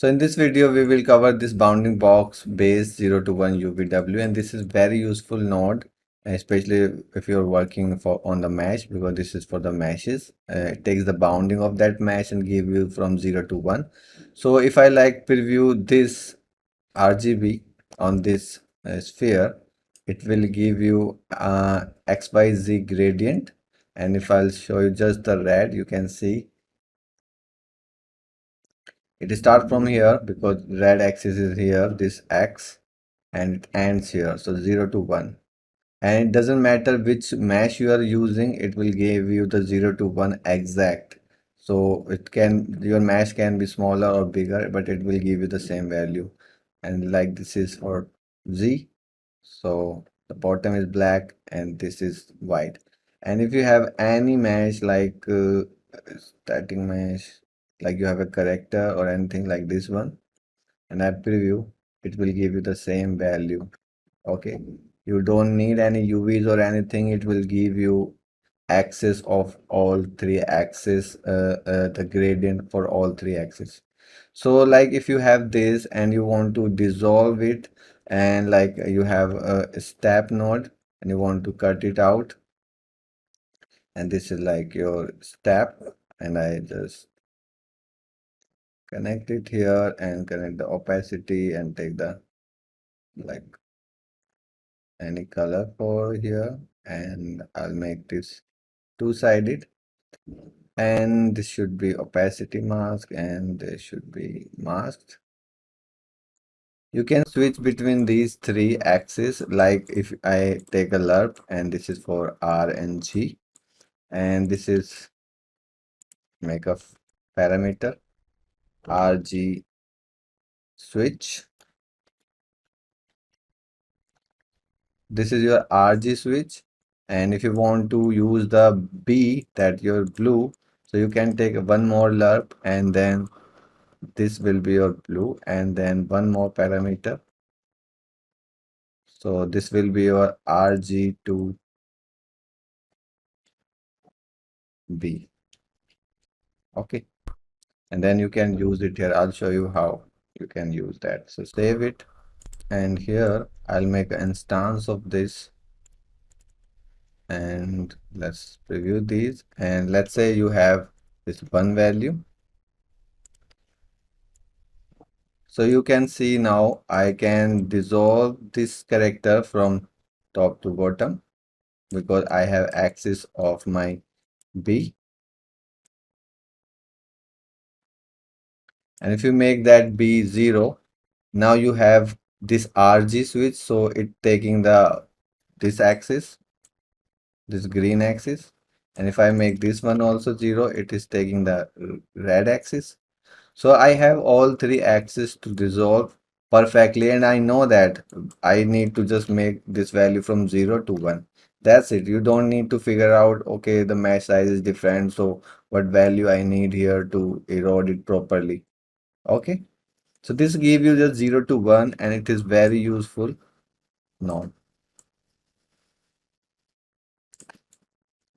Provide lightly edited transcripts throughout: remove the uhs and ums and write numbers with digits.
So in this video, we will cover this bounding box based 0 to 1 UVW, and this is very useful node, especially if you're working on the mesh, because this is for the meshes. It takes the bounding of that mesh and give you from 0 to 1. So if I like preview this RGB on this sphere, it will give you XYZ gradient. And if I'll show you just the red, you can see it starts from here because red axis is here, this X, and it ends here. So 0 to 1. And it doesn't matter which mesh you are using, it will give you the 0 to 1 exact. So your mesh can be smaller or bigger, but it will give you the same value. And like this is for Z. So the bottom is black and this is white. And if you have any mesh like static mesh, like you have a character or anything like this one, and I preview, it will give you the same value. Okay, you don't need any UVs or anything. It will give you axis of all three axes, the gradient for all three axes. So like if you have this and you want to dissolve it, and like you have a step node and you want to cut it out, and this is like your step, and I just connect it here and connect the opacity and take the like any color for here, and I'll make this two-sided, and this should be opacity mask and this should be masked. You can switch between these three axes, like if I take a lerp, and this is for R and G, and this is make a parameter RG switch. This is your RG switch, and if you want to use the B, that your blue, so you can take one more lerp, and then this will be your blue, and then one more parameter. So this will be your RG2B. Okay, and then you can use it here. I'll show you how you can use that. So save it, and here I'll make an instance of this, and let's preview these, and let's say you have this one value. So you can see now I can dissolve this character from top to bottom because I have axis of my B. And if you make that B 0, now you have this RG switch, so it taking this axis, this green axis, and if I make this one also 0, it is taking the red axis. So I have all three axes to dissolve perfectly, and I know that I need to just make this value from 0 to 1. That's it. You don't need to figure out, okay, the mesh size is different, so what value I need here to erode it properly. Okay, so this give you just 0 to 1, and it is very useful node.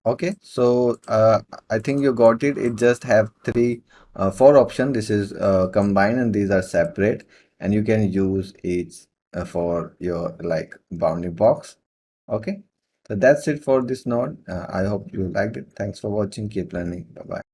Okay, so I think you got it. It just have four options. This is combined, and these are separate, and you can use each for your like bounding box. Okay, so that's it for this node. I hope you liked it. Thanks for watching. Keep learning. Bye bye.